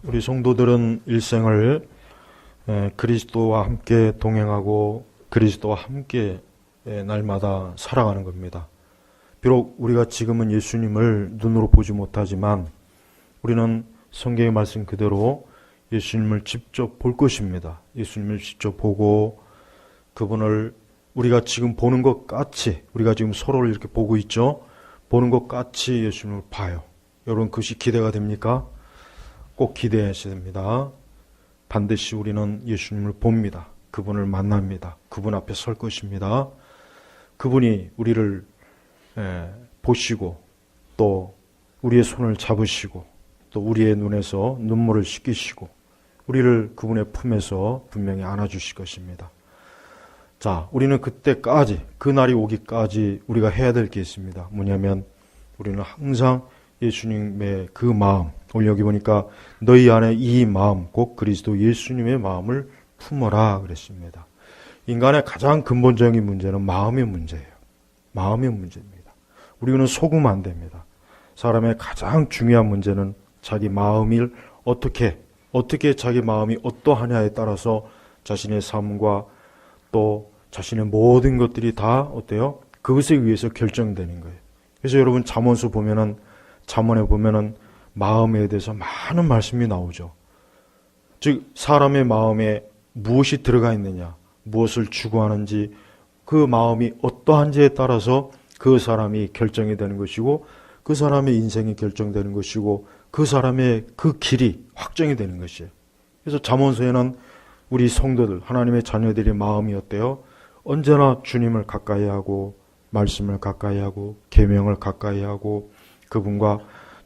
우리 성도들은 일생을 그리스도와 함께 동행하고 그리스도와 함께 날마다 살아가는 겁니다. 비록 우리가 지금은 예수님을 눈으로 보지 못하지만 우리는 성경의 말씀 그대로 예수님을 직접 볼 것입니다. 예수님을 직접 보고 그분을 우리가 지금 보는 것 같이, 우리가 지금 서로를 이렇게 보고 있죠? 보는 것 같이 예수님을 봐요. 여러분, 그것이 기대가 됩니까? 꼭 기대하셔야 됩니다. 반드시 우리는 예수님을 봅니다. 그분을 만납니다. 그분 앞에 설 것입니다. 그분이 우리를 보시고 또 우리의 손을 잡으시고 또 우리의 눈에서 눈물을 씻기시고 우리를 그분의 품에서 분명히 안아주실 것입니다. 자, 우리는 그때까지, 그날이 오기까지 우리가 해야 될 게 있습니다. 뭐냐면 우리는 항상 예수님의 그 마음, 오늘 여기 보니까 너희 안에 이 마음, 곧 그리스도 예수님의 마음을 품어라 그랬습니다. 인간의 가장 근본적인 문제는 마음의 문제예요. 마음의 문제입니다. 우리는 속으면 안 됩니다. 사람의 가장 중요한 문제는 자기 마음을 어떻게 자기 마음이 어떠하냐에 따라서 자신의 삶과 또 자신의 모든 것들이 다 어때요? 그것에 의해서 결정되는 거예요. 그래서 여러분 잠언에 보면은 마음에 대해서 많은 말씀이 나오죠. 즉 사람의 마음에 무엇이 들어가 있느냐, 무엇을 추구하는지, 그 마음이 어떠한지에 따라서 그 사람이 결정이 되는 것이고 그 사람의 인생이 결정되는 것이고 그 사람의 그 길이 확정이 되는 것이에요. 그래서 잠언서에는 우리 성도들, 하나님의 자녀들의 마음이 어때요? 언제나 주님을 가까이 하고 말씀을 가까이 하고 계명을 가까이 하고 그분과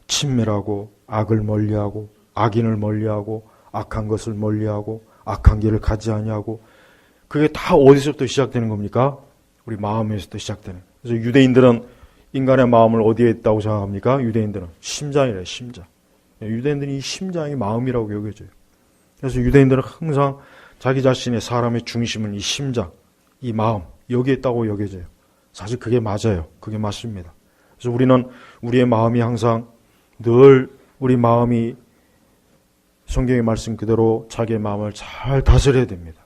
친밀하고 악을 멀리하고 악인을 멀리하고 악한 것을 멀리하고 악한 길을 가지 아니하고, 그게 다 어디서부터 시작되는 겁니까? 우리 마음에서부터 시작되는. 그래서 유대인들은 인간의 마음을 어디에 있다고 생각합니까? 유대인들은 심장이래요. 심장. 유대인들이 이 심장이 마음이라고 여겨져요. 그래서 유대인들은 항상 자기 자신의 사람의 중심은 이 심장, 이 마음, 여기에 있다고 여겨져요. 사실 그게 맞아요. 그게 맞습니다. 그래서 우리는 우리의 마음이 항상 늘 우리 마음이 성경의 말씀 그대로 자기의 마음을 잘 다스려야 됩니다.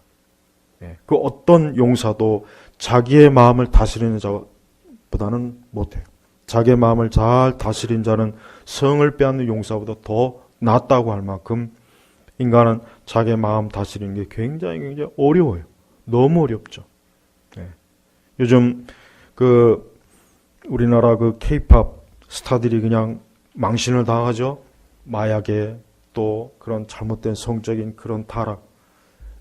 그 어떤 용사도 자기의 마음을 다스리는 자보다는 못해요. 자기의 마음을 잘 다스린 자는 성을 빼앗는 용사보다 더 낫다고 할 만큼 인간은 자기의 마음 다스리는 게 굉장히 어려워요. 너무 어렵죠. 요즘 우리나라 K-팝 스타들이 그냥 망신을 당하죠. 마약에 또 그런 잘못된 성적인 그런 타락.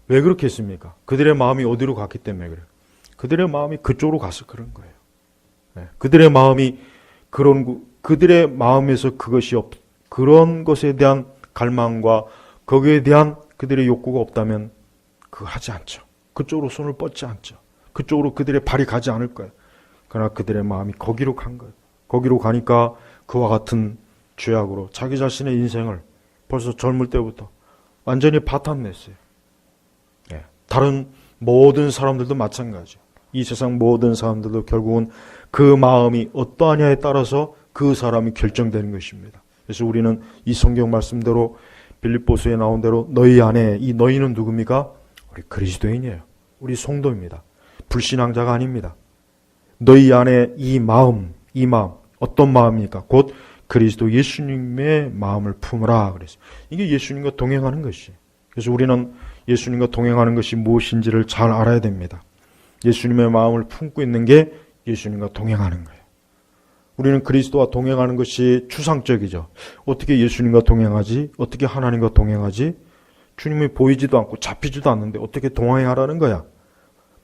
왜 그렇게 했습니까? 그들의 마음이 어디로 갔기 때문에 그래요. 그들의 마음이 그쪽으로 가서 그런 거예요. 그들의 마음이 그들의 마음에서 그런 것에 대한 갈망과 거기에 대한 그들의 욕구가 없다면 그거 하지 않죠. 그쪽으로 손을 뻗지 않죠. 그쪽으로 그들의 발이 가지 않을 거예요. 그러나 그들의 마음이 거기로 간 거예요. 거기로 가니까 그와 같은 죄악으로 자기 자신의 인생을 벌써 젊을 때부터 완전히 파탄냈어요. 다른 모든 사람들도 마찬가지예요. 이 세상 모든 사람들도 결국은 그 마음이 어떠하냐에 따라서 그 사람이 결정되는 것입니다. 그래서 우리는 이 성경 말씀대로 빌립보서에 나온 대로 너희 안에, 이 너희는 누굽니까? 우리 그리스도인이에요. 우리 성도입니다. 불신앙자가 아닙니다. 너희 안에 이 마음 어떤 마음입니까? 곧 그리스도 예수님의 마음을 품으라 그랬어요. 이게 예수님과 동행하는 것이에요. 그래서 우리는 예수님과 동행하는 것이 무엇인지를 잘 알아야 됩니다. 예수님의 마음을 품고 있는 게 예수님과 동행하는 거예요. 우리는 그리스도와 동행하는 것이 추상적이죠. 어떻게 예수님과 동행하지? 어떻게 하나님과 동행하지? 주님이 보이지도 않고 잡히지도 않는데 어떻게 동행하라는 거야?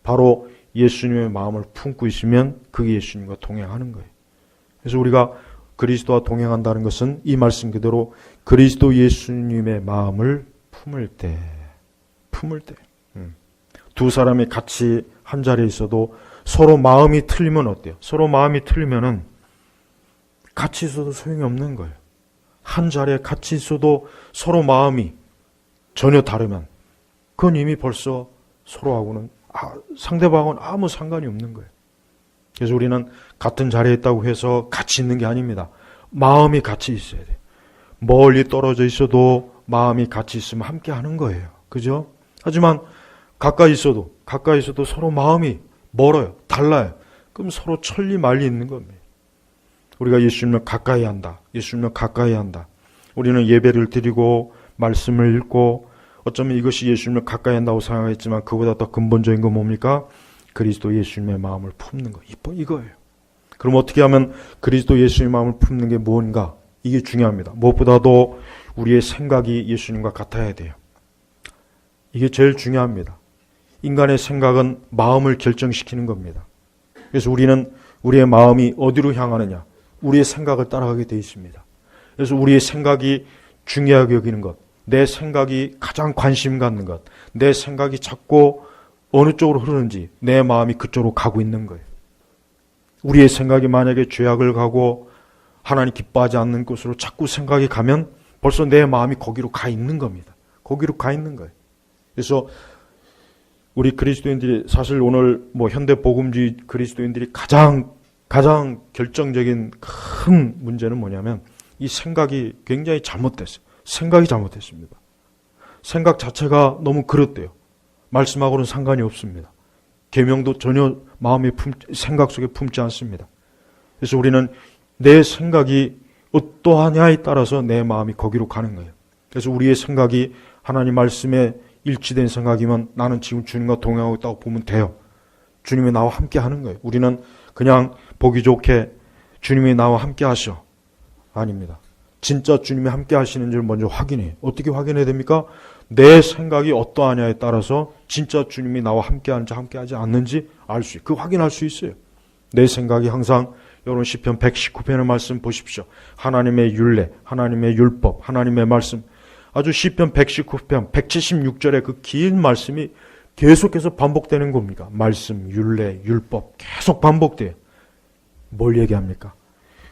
바로 예수님의 마음을 품고 있으면 그게 예수님과 동행하는 거예요. 그래서 우리가 그리스도와 동행한다는 것은 이 말씀 그대로 그리스도 예수님의 마음을 품을 때. 두 사람이 같이 한 자리에 있어도 서로 마음이 틀리면 어때요? 서로 마음이 틀리면은 같이 있어도 소용이 없는 거예요. 한 자리에 같이 있어도 서로 마음이 전혀 다르면 그건 이미 벌써 서로하고는 상대방하고는 아무 상관이 없는 거예요. 그래서 우리는 같은 자리에 있다고 해서 같이 있는 게 아닙니다. 마음이 같이 있어야 돼요. 멀리 떨어져 있어도 마음이 같이 있으면 함께 하는 거예요. 그죠? 하지만 가까이 있어도 서로 마음이 멀어요. 달라요. 그럼 서로 천리 말리 있는 겁니다. 우리가 예수님을 가까이 한다. 예수님을 가까이 한다. 우리는 예배를 드리고 말씀을 읽고 어쩌면 이것이 예수님을 가까이 한다고 생각했지만 그보다 더 근본적인 건 뭡니까? 그리스도 예수님의 마음을 품는 거. 이거예요. 그럼 어떻게 하면 그리스도 예수님의 마음을 품는 게 뭔가? 이게 중요합니다. 무엇보다도 우리의 생각이 예수님과 같아야 돼요. 이게 제일 중요합니다. 인간의 생각은 마음을 결정시키는 겁니다. 그래서 우리는 우리의 마음이 어디로 향하느냐? 우리의 생각을 따라가게 되어 있습니다. 그래서 우리의 생각이 중요하게 여기는 것, 내 생각이 가장 관심 갖는 것, 내 생각이 자꾸 어느 쪽으로 흐르는지 내 마음이 그쪽으로 가고 있는 거예요. 우리의 생각이 만약에 죄악을 가고 하나님 기뻐하지 않는 곳으로 자꾸 생각이 가면 벌써 내 마음이 거기로 가 있는 겁니다. 거기로 가 있는 거예요. 그래서 우리 그리스도인들이 사실 오늘 현대 복음주의 그리스도인들이 가장 결정적인 큰 문제는 뭐냐면 이 생각이 굉장히 잘못됐어요. 생각이 잘못됐습니다. 생각 자체가 너무 그릇돼요. 말씀하고는 상관이 없습니다. 계명도 전혀 생각 속에 품지 않습니다. 그래서 우리는 내 생각이 어떠하냐에 따라서 내 마음이 거기로 가는 거예요. 그래서 우리의 생각이 하나님 말씀에 일치된 생각이면 나는 지금 주님과 동행하고 있다고 보면 돼요. 주님이 나와 함께 하는 거예요. 우리는 그냥 보기 좋게 주님이 나와 함께 하셔. 아닙니다. 진짜 주님이 함께 하시는 줄 먼저 확인해요. 어떻게 확인해야 됩니까? 내 생각이 어떠하냐에 따라서 진짜 주님이 나와 함께 하는지 함께 하지 않는지 알 수 있어요. 그 확인할 수 있어요. 내 생각이 항상 여러분 시편 119편의 말씀 보십시오. 하나님의 율례, 하나님의 율법, 하나님의 말씀. 아주 시편 119편 176절의 그 긴 말씀이 계속해서 반복되는 겁니다. 말씀, 율례, 율법 계속 반복돼요. 뭘 얘기합니까?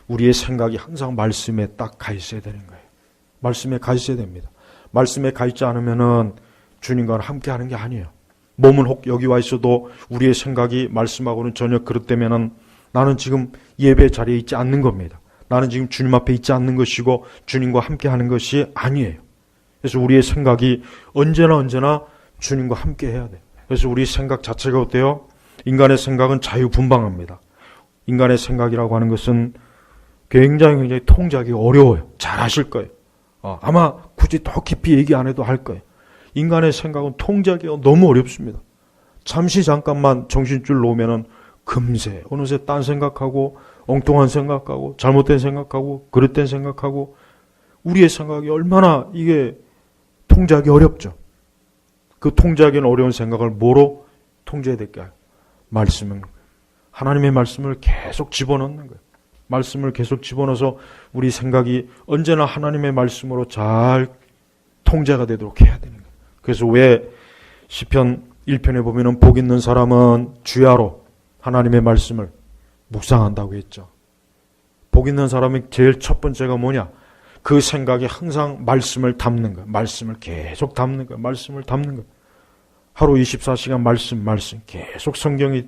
우리의 생각이 항상 말씀에 딱 가 있어야 되는 거예요. 말씀에 가 있어야 됩니다. 말씀에 가 있지 않으면은 주님과 함께 하는 게 아니에요. 몸은 혹 여기 와 있어도 우리의 생각이 말씀하고는 전혀 그렇다면은 나는 지금 예배 자리에 있지 않는 겁니다. 나는 지금 주님 앞에 있지 않는 것이고 주님과 함께 하는 것이 아니에요. 그래서 우리의 생각이 언제나 주님과 함께 해야 돼요. 그래서 우리 생각 자체가 어때요? 인간의 생각은 자유분방합니다. 인간의 생각이라고 하는 것은 굉장히 통제하기 어려워요. 잘 아실 거예요. 아마 굳이 더 깊이 얘기 안 해도 할 거예요. 인간의 생각은 통제하기가 너무 어렵습니다. 잠깐만 정신줄 놓으면은 금세 어느새 딴 생각하고 엉뚱한 생각하고 잘못된 생각하고 그릇된 생각하고 우리의 생각이 얼마나 이게 통제하기 어렵죠. 그 통제하기는 어려운 생각을 뭐로 통제해야 될까요? 말씀은 하나님의 말씀을 계속 집어넣는 거예요. 말씀을 계속 집어넣어서 우리 생각이 언제나 하나님의 말씀으로 잘 통제가 되도록 해야 되는 거예요. 그래서 왜 시편 1편에 보면은 복 있는 사람은 주야로 하나님의 말씀을 묵상한다고 했죠. 복 있는 사람이 제일 첫 번째가 뭐냐? 그 생각이 항상 말씀을 담는 거예요. 말씀을 계속 담는 거예요. 말씀을 담는 거예요. 하루 24시간 말씀 계속 성경이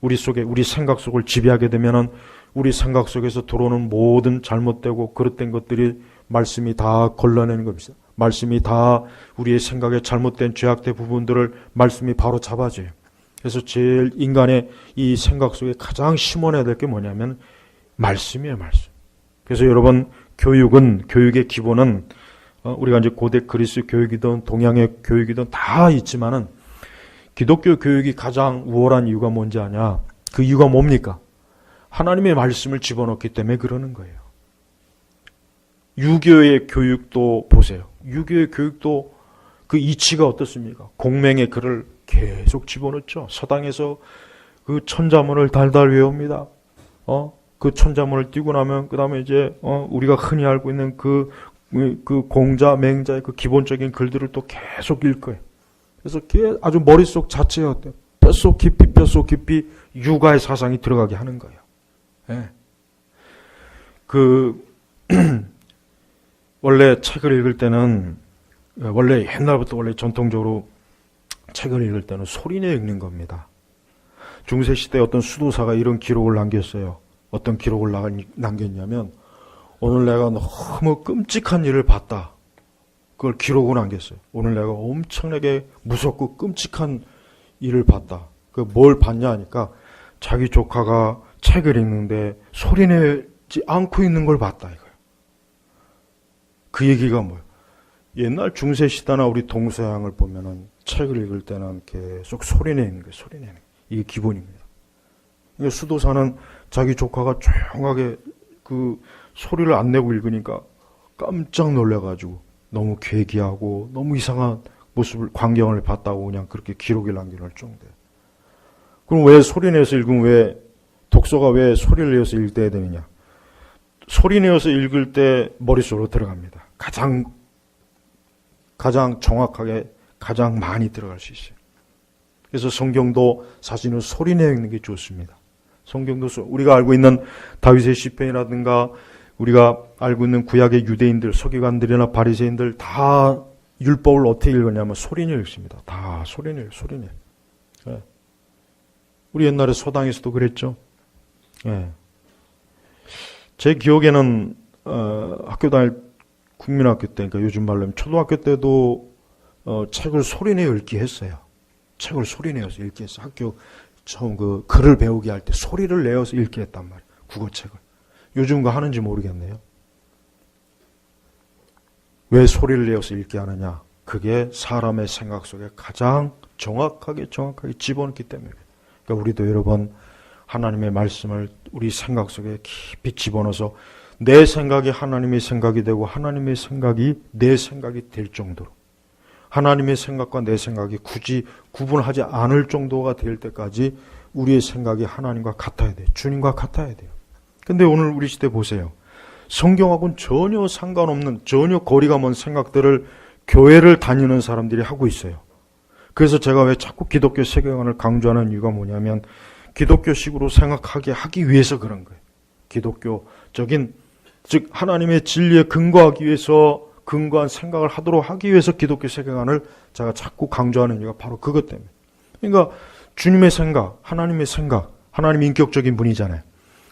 우리 속에 우리 생각 속을 지배하게 되면은 우리 생각 속에서 들어오는 모든 잘못되고 그릇된 것들이 말씀이 다 걸러내는 겁니다. 말씀이 다 우리의 생각에 잘못된 죄악된 부분들을 말씀이 바로 잡아줘요. 그래서 제일 인간의 이 생각 속에 가장 심어내야 될 게 뭐냐면 말씀이에요, 말씀. 그래서 여러분 교육의 기본은 우리가 이제 고대 그리스 교육이든 동양의 교육이든 다 있지만은 기독교 교육이 가장 우월한 이유가 뭔지 아냐? 그 이유가 뭡니까? 하나님의 말씀을 집어넣기 때문에 그러는 거예요. 유교의 교육도 보세요. 유교의 교육도 그 이치가 어떻습니까? 공맹의 글을 계속 집어넣죠. 서당에서 그 천자문을 달달 외웁니다. 그 천자문을 띄고 나면 그 다음에 이제 우리가 흔히 알고 있는 그 공자, 맹자의 그 기본적인 글들을 또 계속 읽어요. 그래서 아주 머릿속 자체에 어때요? 뼛속 깊이 육아의 사상이 들어가게 하는 거예요. 네. 원래 책을 읽을 때는 원래 옛날부터 원래 전통적으로 책을 읽을 때는 소리내 읽는 겁니다. 중세시대 어떤 수도사가 이런 기록을 남겼어요. 어떤 기록을 남겼냐면 오늘 내가 너무 끔찍한 일을 봤다. 그걸 기록을 남겼어요. 오늘 내가 엄청나게 무섭고 끔찍한 일을 봤다. 그 뭘 봤냐 하니까 자기 조카가 책을 읽는데 소리내지 않고 있는 걸 봤다 이거예요. 그 얘기가 뭐예요? 옛날 중세 시대나 우리 동서양을 보면은 책을 읽을 때는 계속 소리내는 거예요. 소리내는 거예요. 이게 기본입니다. 그러니까 수도사는 자기 조카가 조용하게 그 소리를 안 내고 읽으니까 깜짝 놀래가지고 너무 괴기하고 너무 이상한 모습을 광경을 봤다고 그냥 그렇게 기록을 남겨놓을 정도예요. 그럼 왜 소리내서 읽으면 왜 독서가 왜 소리를 내어서 읽어야 되느냐? 소리내어서 읽을 때 머릿속으로 들어갑니다. 가장 정확하게 가장 많이 들어갈 수 있어요. 그래서 성경도 사실은 소리내어 읽는 게 좋습니다. 성경도 우리가 알고 있는 다윗의 시편이라든가 우리가 알고 있는 구약의 유대인들, 서기관들이나 바리새인들 다 율법을 어떻게 읽었냐면 소리내어 읽습니다. 다 소리내어. 예. 우리 옛날에 서당에서도 그랬죠. 예. 제 기억에는 학교 다닐 국민학교 때, 그러니까 요즘 말로 하면 초등학교 때도 책을 소리내어 읽기 했어요. 책을 소리내어서 읽기 했어요. 학교 처음 그 글을 배우게 할 때 소리를 내어서 읽기 했단 말이에요. 국어책을. 요즘 그거 하는지 모르겠네요. 왜 소리를 내어서 읽게 하느냐? 그게 사람의 생각 속에 가장 정확하게 집어넣기 때문에. 그러니까 우리도 여러분 하나님의 말씀을 우리 생각 속에 깊이 집어넣어서 내 생각이 하나님의 생각이 되고 하나님의 생각이 내 생각이 될 정도로 하나님의 생각과 내 생각이 굳이 구분하지 않을 정도가 될 때까지 우리의 생각이 하나님과 같아야 돼요. 주님과 같아야 돼요. 근데 오늘 우리 시대 보세요. 성경하고는 전혀 상관없는 전혀 거리가 먼 생각들을 교회를 다니는 사람들이 하고 있어요. 그래서 제가 왜 자꾸 기독교 세계관을 강조하는 이유가 뭐냐면 기독교식으로 생각하게 하기 위해서 그런 거예요. 기독교적인 즉 하나님의 진리에 근거하기 위해서 근거한 생각을 하도록 하기 위해서 기독교 세계관을 제가 자꾸 강조하는 이유가 바로 그것 때문에. 그러니까 주님의 생각, 하나님의 생각, 하나님 인격적인 분이잖아요.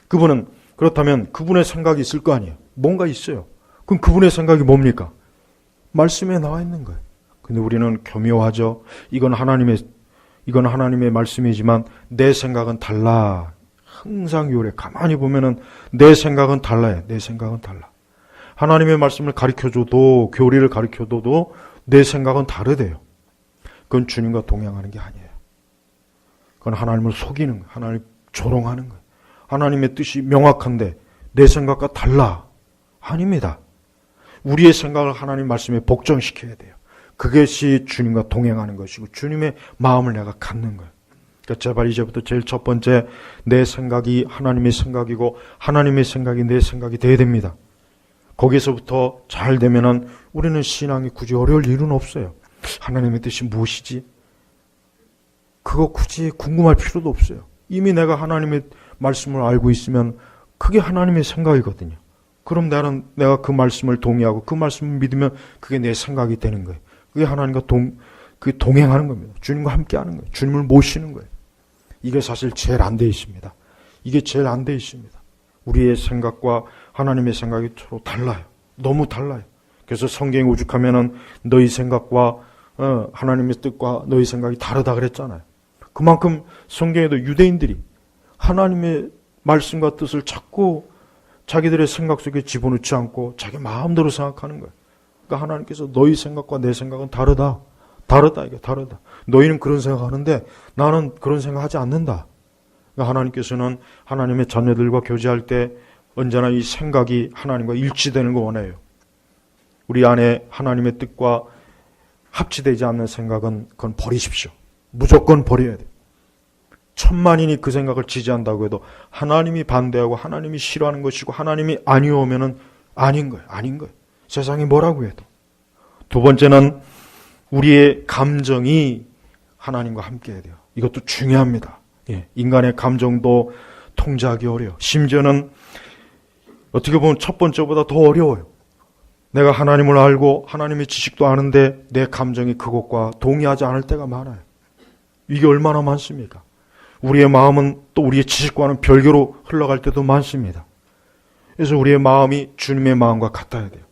그분은 그렇다면 그분의 생각이 있을 거 아니에요. 뭔가 있어요. 그럼 그분의 생각이 뭡니까? 말씀에 나와 있는 거예요. 근데 우리는 교묘하죠. 이건 하나님의 말씀이지만 내 생각은 달라. 항상 요래. 가만히 보면은 내 생각은 달라요. 내 생각은 달라. 하나님의 말씀을 가르쳐줘도 교리를 가르쳐줘도 내 생각은 다르대요. 그건 주님과 동행하는 게 아니에요. 그건 하나님을 속이는 거예요. 하나님을 조롱하는 거예요. 하나님의 뜻이 명확한데 내 생각과 달라. 아닙니다. 우리의 생각을 하나님 말씀에 복종시켜야 돼요. 그것이 주님과 동행하는 것이고 주님의 마음을 내가 갖는 거예요. 그러니까 제발 이제부터 제일 첫 번째 내 생각이 하나님의 생각이고 하나님의 생각이 내 생각이 돼야 됩니다. 거기서부터 잘 되면은 우리는 신앙이 굳이 어려울 일은 없어요. 하나님의 뜻이 무엇이지? 그거 굳이 궁금할 필요도 없어요. 이미 내가 하나님의 말씀을 알고 있으면 그게 하나님의 생각이거든요. 그럼 내가 그 말씀을 동의하고 그 말씀을 믿으면 그게 내 생각이 되는 거예요. 그게 하나님과 동행하는 겁니다. 주님과 함께하는 거예요. 주님을 모시는 거예요. 이게 사실 제일 안 돼 있습니다. 이게 제일 안 돼 있습니다. 우리의 생각과 하나님의 생각이 서로 달라요. 너무 달라요. 그래서 성경에 오죽하면은 너희 생각과 하나님의 뜻과 너희 생각이 다르다 그랬잖아요. 그만큼 성경에도 유대인들이 하나님의 말씀과 뜻을 자꾸 자기들의 생각 속에 집어넣지 않고 자기 마음대로 생각하는 거예요. 그러니까 하나님께서 너희 생각과 내 생각은 다르다. 이게 다르다. 너희는 그런 생각하는데 나는 그런 생각하지 않는다. 그러니까 하나님께서는 하나님의 자녀들과 교제할 때 언제나 이 생각이 하나님과 일치되는 거 원해요. 우리 안에 하나님의 뜻과 합치되지 않는 생각은 그건 버리십시오. 무조건 버려야 돼요. 천만인이 그 생각을 지지한다고 해도 하나님이 반대하고 하나님이 싫어하는 것이고 하나님이 아니오면은 아닌 거예요. 세상이 뭐라고 해도. 두 번째는 우리의 감정이 하나님과 함께 해야 돼요. 이것도 중요합니다. 인간의 감정도 통제하기 어려워요. 심지어는 어떻게 보면 첫 번째보다 더 어려워요. 내가 하나님을 알고 하나님의 지식도 아는데 내 감정이 그것과 동의하지 않을 때가 많아요. 이게 얼마나 많습니까? 우리의 마음은 또 우리의 지식과는 별개로 흘러갈 때도 많습니다. 그래서 우리의 마음이 주님의 마음과 같아야 돼요.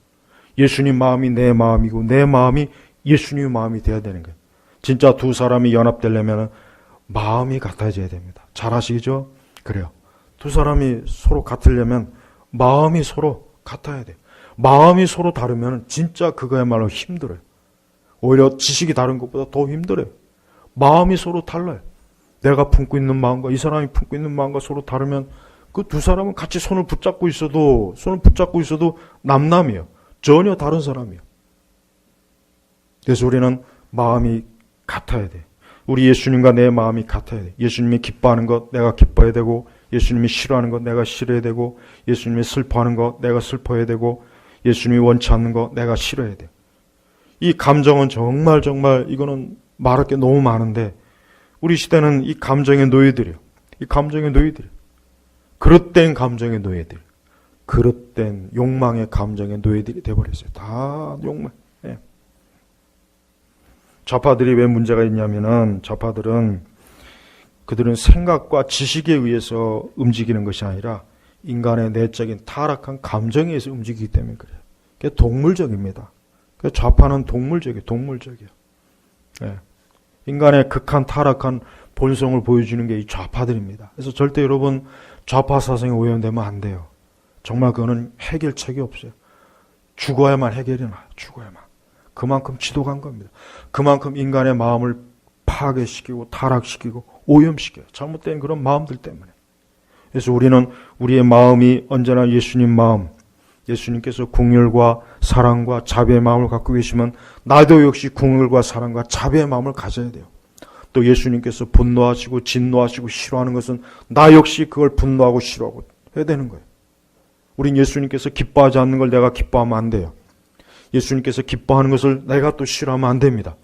예수님 마음이 내 마음이고 내 마음이 예수님 마음이 되어야 되는 거예요. 진짜 두 사람이 연합되려면 마음이 같아져야 됩니다. 잘 아시죠? 그래요. 두 사람이 서로 같으려면 마음이 서로 같아야 돼요. 마음이 서로 다르면 진짜 그거야말로 힘들어요. 오히려 지식이 다른 것보다 더 힘들어요. 마음이 서로 달라요. 내가 품고 있는 마음과 이 사람이 품고 있는 마음과 서로 다르면 그 두 사람은 같이 손을 붙잡고 있어도 남남이에요. 전혀 다른 사람이에요. 그래서 우리는 마음이 같아야 돼. 우리 예수님과 내 마음이 같아야 돼. 예수님이 기뻐하는 것 내가 기뻐해야 되고, 예수님이 싫어하는 것 내가 싫어해야 되고, 예수님이 슬퍼하는 것 내가 슬퍼해야 되고, 예수님이 원치 않는 것 내가 싫어해야 돼. 이 감정은 정말 이거는 말할 게 너무 많은데, 우리 시대는 이 감정의 노예들이에요. 이 감정의 노예들이에요. 그릇된 감정의 노예들, 그릇된 욕망의 감정의 노예들이 돼버렸어요. 다 욕망. 예. 좌파들이 왜 문제가 있냐면은, 그들은 생각과 지식에 의해서 움직이는 것이 아니라 인간의 내적인 타락한 감정에 의해서 움직이기 때문에 그래요. 그게 동물적입니다. 좌파는 동물적이에요. 예. 인간의 극한 타락한 본성을 보여주는 게 이 좌파들입니다. 그래서 절대 여러분 좌파 사상에 오염되면 안 돼요. 정말 그거는 해결책이 없어요. 죽어야만 해결이 나요. 죽어야만. 그만큼 지독한 겁니다. 그만큼 인간의 마음을 파괴시키고 타락시키고 오염시켜요. 잘못된 그런 마음들 때문에. 그래서 우리는 우리의 마음이 언제나 예수님 마음, 예수님께서 긍휼과 사랑과 자비의 마음을 갖고 계시면 나도 역시 긍휼과 사랑과 자비의 마음을 가져야 돼요. 또 예수님께서 분노하시고 진노하시고 싫어하는 것은 나 역시 그걸 분노하고 싫어하고 해야 되는 거예요. 우린 예수님께서 기뻐하지 않는 걸 내가 기뻐하면 안 돼요. 예수님께서 기뻐하는 것을 내가 또 싫어하면 안 됩니다.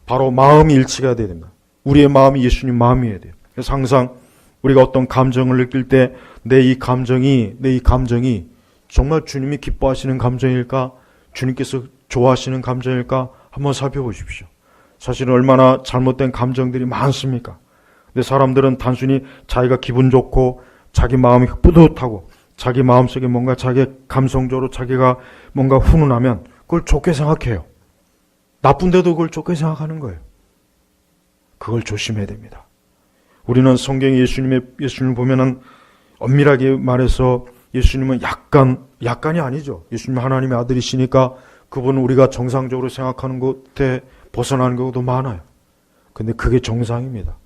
바로 마음이 일치가 돼야 됩니다. 우리의 마음이 예수님 마음이어야 돼요. 그래서 항상 우리가 어떤 감정을 느낄 때 내 이 감정이 정말 주님이 기뻐하시는 감정일까? 주님께서 좋아하시는 감정일까? 한번 살펴보십시오. 사실은 얼마나 잘못된 감정들이 많습니까? 근데 사람들은 단순히 자기가 기분 좋고 자기 마음이 뿌듯하고 자기 마음속에 뭔가 자기 감성적으로 자기가 뭔가 훈훈하면 그걸 좋게 생각해요. 나쁜데도 그걸 좋게 생각하는 거예요. 그걸 조심해야 됩니다. 우리는 성경에 예수님을 보면은 엄밀하게 말해서 예수님은 약간이 아니죠. 예수님 하나님의 아들이시니까 그분은 우리가 정상적으로 생각하는 것에 벗어나는 경우도 많아요. 근데 그게 정상입니다.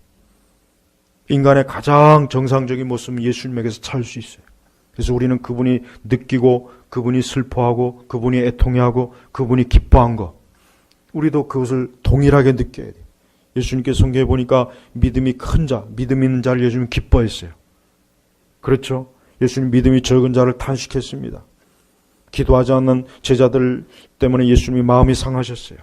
인간의 가장 정상적인 모습은 예수님에게서 찾을 수 있어요. 그래서 우리는 그분이 느끼고 그분이 슬퍼하고 그분이 애통해하고 그분이 기뻐한 것, 우리도 그것을 동일하게 느껴야 돼요. 예수님께서 성경에 보니까 믿음이 큰 자, 믿음 있는 자를 예수님은 기뻐했어요. 그렇죠? 예수님 믿음이 적은 자를 탄식했습니다. 기도하지 않는 제자들 때문에 예수님이 마음이 상하셨어요.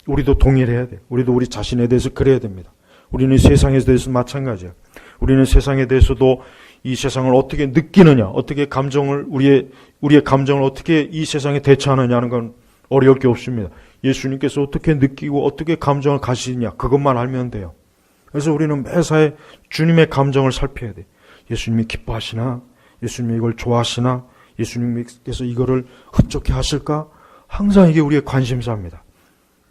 우리도 동일해야 돼요. 우리도 우리 자신에 대해서 그래야 됩니다. 우리는 세상에 대해서 마찬가지예요. 우리는 세상에 대해서도 이 세상을 어떻게 느끼느냐, 어떻게 우리의 감정을 어떻게 이 세상에 대처하느냐는 건 어려울 게 없습니다. 예수님께서 어떻게 느끼고 어떻게 감정을 가지느냐, 그것만 알면 돼요. 그래서 우리는 매사에 주님의 감정을 살펴야 돼요. 예수님이 기뻐하시나? 예수님이 이걸 좋아하시나? 예수님께서 이거를 흡족해 하실까? 항상 이게 우리의 관심사입니다.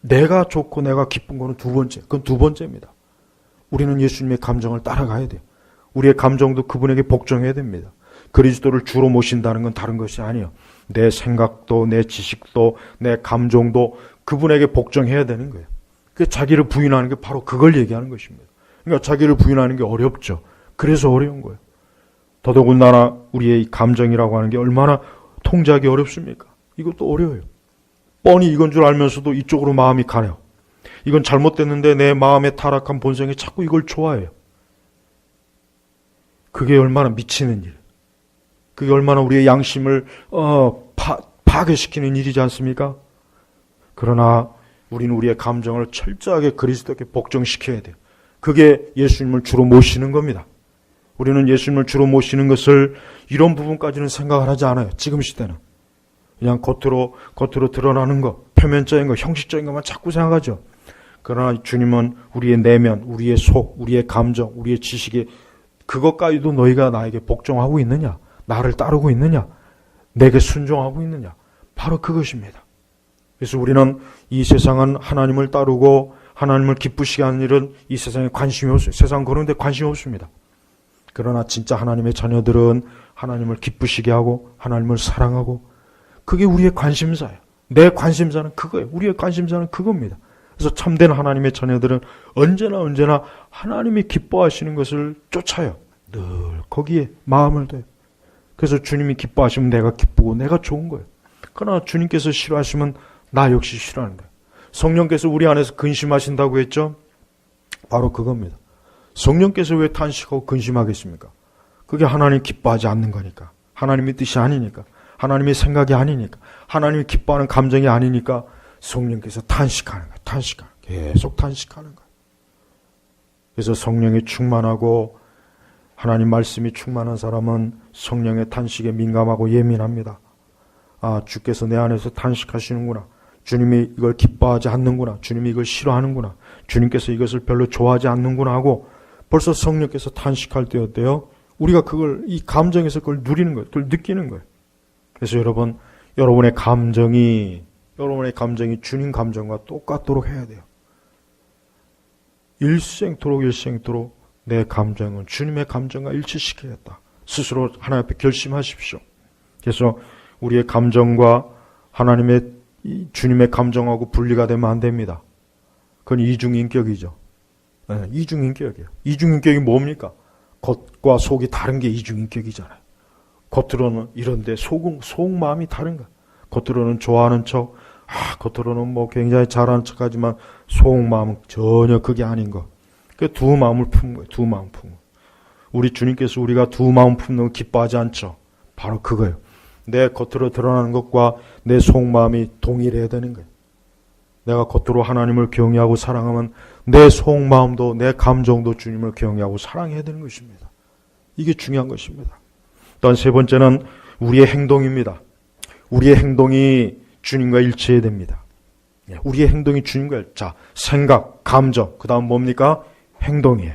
내가 좋고 내가 기쁜 거는 두 번째. 그건 두 번째입니다. 우리는 예수님의 감정을 따라가야 돼요. 우리의 감정도 그분에게 복종해야 됩니다. 그리스도를 주로 모신다는 건 다른 것이 아니에요. 내 생각도 내 지식도 내 감정도 그분에게 복종해야 되는 거예요. 그 자기를 부인하는 게 바로 그걸 얘기하는 것입니다. 그러니까 자기를 부인하는 게 어렵죠. 그래서 어려운 거예요. 더더군다나 우리의 감정이라고 하는 게 얼마나 통제하기 어렵습니까? 이것도 어려워요. 뻔히 이건 줄 알면서도 이쪽으로 마음이 가요. 이건 잘못됐는데 내 마음의 타락한 본성이 자꾸 이걸 좋아해요. 그게 얼마나 미치는 일, 그게 얼마나 우리의 양심을 파괴시키는 일이지 않습니까? 그러나 우리는 우리의 감정을 철저하게 그리스도께 복종시켜야 돼요. 그게 예수님을 주로 모시는 겁니다. 우리는 예수님을 주로 모시는 것을 이런 부분까지는 생각을 하지 않아요. 지금 시대는. 그냥 겉으로 드러나는 것, 표면적인 것, 형식적인 것만 자꾸 생각하죠. 그러나 주님은 우리의 내면, 우리의 속, 우리의 감정, 우리의 지식에 그것까지도 너희가 나에게 복종하고 있느냐? 나를 따르고 있느냐? 내게 순종하고 있느냐? 바로 그것입니다. 그래서 우리는 이 세상은 하나님을 따르고 하나님을 기쁘시게 하는 일은 이 세상에 관심이 없어요. 세상 그런 데 관심이 없습니다. 그러나 진짜 하나님의 자녀들은 하나님을 기쁘시게 하고 하나님을 사랑하고 그게 우리의 관심사예요. 내 관심사는 그거예요. 우리의 관심사는 그겁니다. 그래서 참된 하나님의 자녀들은 언제나 하나님이 기뻐하시는 것을 쫓아요. 늘 거기에 마음을 둬요. 그래서 주님이 기뻐하시면 내가 기쁘고 내가 좋은 거예요. 그러나 주님께서 싫어하시면 나 역시 싫어하는 거예요. 성령께서 우리 안에서 근심하신다고 했죠? 바로 그겁니다. 성령께서 왜 탄식하고 근심하겠습니까? 그게 하나님 기뻐하지 않는 거니까. 하나님의 뜻이 아니니까. 하나님의 생각이 아니니까. 하나님이 기뻐하는 감정이 아니니까 성령께서 탄식하는 거예요. 계속 탄식하는 거예요. 그래서 성령이 충만하고 하나님 말씀이 충만한 사람은 성령의 탄식에 민감하고 예민합니다. 아, 주께서 내 안에서 탄식하시는구나. 주님이 이걸 기뻐하지 않는구나. 주님이 이걸 싫어하는구나. 주님께서 이것을 별로 좋아하지 않는구나 하고 벌써 성령께서 탄식할 때 어때요? 우리가 그걸 이 감정에서 그걸 누리는 거예요. 그걸 느끼는 거예요. 그래서 여러분, 여러분의 감정이 주님 감정과 똑같도록 해야 돼요. 일생토록 내 감정은 주님의 감정과 일치시키겠다. 스스로 하나님 앞에 결심하십시오. 그래서 우리의 감정과 하나님의 주님의 감정하고 분리가 되면 안 됩니다. 그건 이중인격이죠. 네, 이중인격이에요. 이중인격이 뭡니까? 겉과 속이 다른 게 이중인격이잖아요. 겉으로는 이런데 속마음이 다른 거야. 겉으로는 좋아하는 척, 겉으로는 뭐 굉장히 잘하는 척 하지만 속마음은 전혀 그게 아닌 거. 그 두 마음을 품은 거예요. 두 마음 품은 거예요. 우리 주님께서 우리가 두 마음 품는 거 기뻐하지 않죠. 바로 그거예요. 내 겉으로 드러나는 것과 내 속마음이 동일해야 되는 거예요. 내가 겉으로 하나님을 경외하고 사랑하면 내 속마음도 내 감정도 주님을 경외하고 사랑해야 되는 것입니다. 이게 중요한 것입니다. 또한 세 번째는 우리의 행동입니다. 우리의 행동이 주님과 일치해야 됩니다. 우리의 행동이 주님과 자, 생각, 감정, 그 다음 뭡니까? 행동이에요.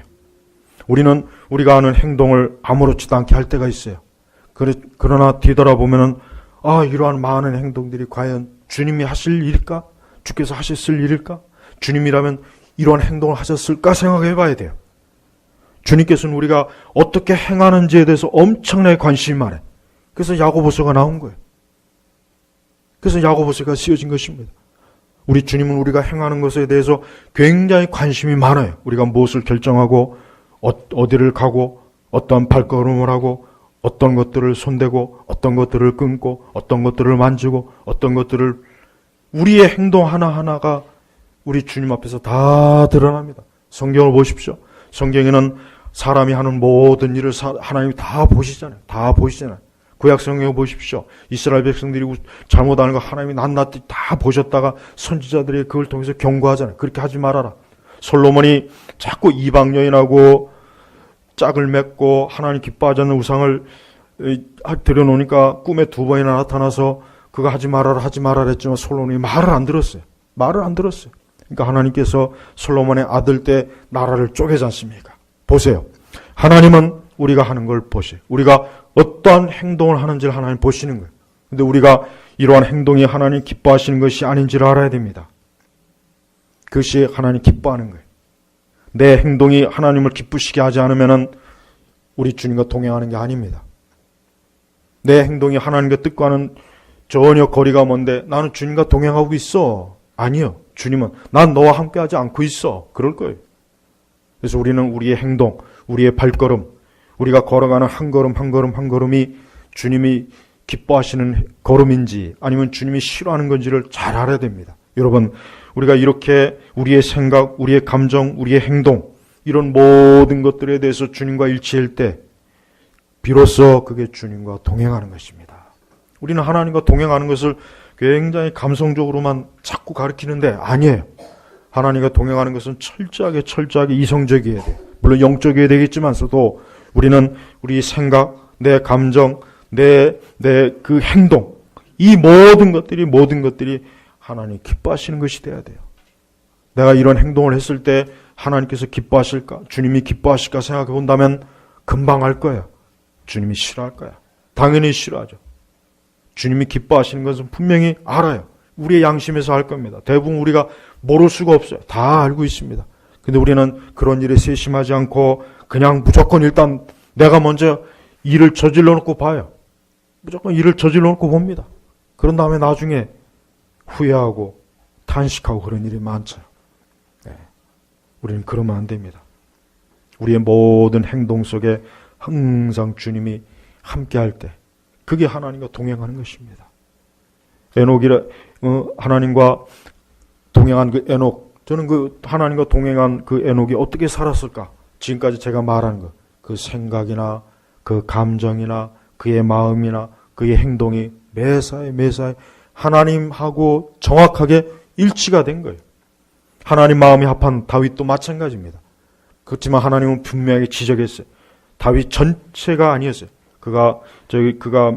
우리가 하는 행동을 아무렇지도 않게 할 때가 있어요. 그러나 뒤돌아보면은 이러한 많은 행동들이 과연 주님이 하실 일일까? 주께서 하셨을 일일까? 주님이라면 이러한 행동을 하셨을까 생각해 봐야 돼요. 주님께서는 우리가 어떻게 행하는지에 대해서 엄청나게 관심이 많아요. 그래서 야고보서가 나온 거예요. 그래서 야고보서가 쓰여진 것입니다. 우리 주님은 우리가 행하는 것에 대해서 굉장히 관심이 많아요. 우리가 무엇을 결정하고 어디를 가고 어떤 발걸음을 하고 어떤 것들을 손대고 어떤 것들을 끊고 어떤 것들을 만지고 어떤 것들을 우리의 행동 하나하나가 우리 주님 앞에서 다 드러납니다. 성경을 보십시오. 성경에는 사람이 하는 모든 일을 하나님이 다 보시잖아요. 다 보시잖아요. 구약 성경을 보십시오. 이스라엘 백성들이 잘못하는 거 하나님이 낱낱이 다 보셨다가 선지자들이 그걸 통해서 경고하잖아요. 그렇게 하지 말아라. 솔로몬이 자꾸 이방 여인하고 짝을 맺고 하나님 기뻐하지 않는 우상을 들여놓으니까 꿈에 두 번이나 나타나서 그거 하지 말아라 했지만 솔로몬이 말을 안 들었어요. 그러니까 하나님께서 솔로몬의 아들 때 나라를 쪼개지 않습니까? 보세요. 하나님은 우리가 하는 걸 보세요. 우리가 어떠한 행동을 하는지를 하나님 보시는 거예요. 근데 우리가 이러한 행동이 하나님 기뻐하시는 것이 아닌지를 알아야 됩니다. 그것이 하나님 기뻐하는 거예요. 내 행동이 하나님을 기쁘시게 하지 않으면 우리 주님과 동행하는 게 아닙니다. 내 행동이 하나님의 뜻과는 전혀 거리가 먼데 나는 주님과 동행하고 있어. 아니요. 주님은 난 너와 함께하지 않고 있어. 그럴 거예요. 그래서 우리는 우리의 행동, 우리의 발걸음, 우리가 걸어가는 한 걸음이 주님이 기뻐하시는 걸음인지 아니면 주님이 싫어하는 건지를 잘 알아야 됩니다. 여러분, 우리가 이렇게 우리의 생각, 우리의 감정, 우리의 행동 이런 모든 것들에 대해서 주님과 일치할 때 비로소 그게 주님과 동행하는 것입니다. 우리는 하나님과 동행하는 것을 굉장히 감성적으로만 자꾸 가르치는데 아니에요. 하나님과 동행하는 것은 철저하게 이성적이어야 돼요. 물론 영적이어야 되겠지만서도 우리는 우리 생각, 내 감정, 내 그 행동 이 모든 것들이 하나님 기뻐하시는 것이 돼야 돼요. 내가 이런 행동을 했을 때 하나님께서 기뻐하실까? 주님이 기뻐하실까 생각해 본다면 금방 알 거예요. 주님이 싫어할 거야. 당연히 싫어하죠. 주님이 기뻐하시는 것은 분명히 알아요. 우리의 양심에서 알 겁니다. 대부분 우리가 모를 수가 없어요. 다 알고 있습니다. 근데 우리는 그런 일에 세심하지 않고 그냥 무조건 일단 내가 먼저 일을 저질러 놓고 봐요. 무조건 일을 저질러 놓고 봅니다. 그런 다음에 나중에 후회하고 탄식하고 그런 일이 많죠. 네. 우리는 그러면 안 됩니다. 우리의 모든 행동 속에 항상 주님이 함께할 때 그게 하나님과 동행하는 것입니다. 하나님과 동행한 그 에녹, 저는 그 하나님과 동행한 그 에녹이 어떻게 살았을까? 지금까지 제가 말한 것, 그 생각이나 그 감정이나 그의 마음이나 그의 행동이 매사에 하나님하고 정확하게 일치가 된 거예요. 하나님 마음이 합한 다윗도 마찬가지입니다. 그렇지만 하나님은 분명하게 지적했어요. 다윗 전체가 아니었어요. 그가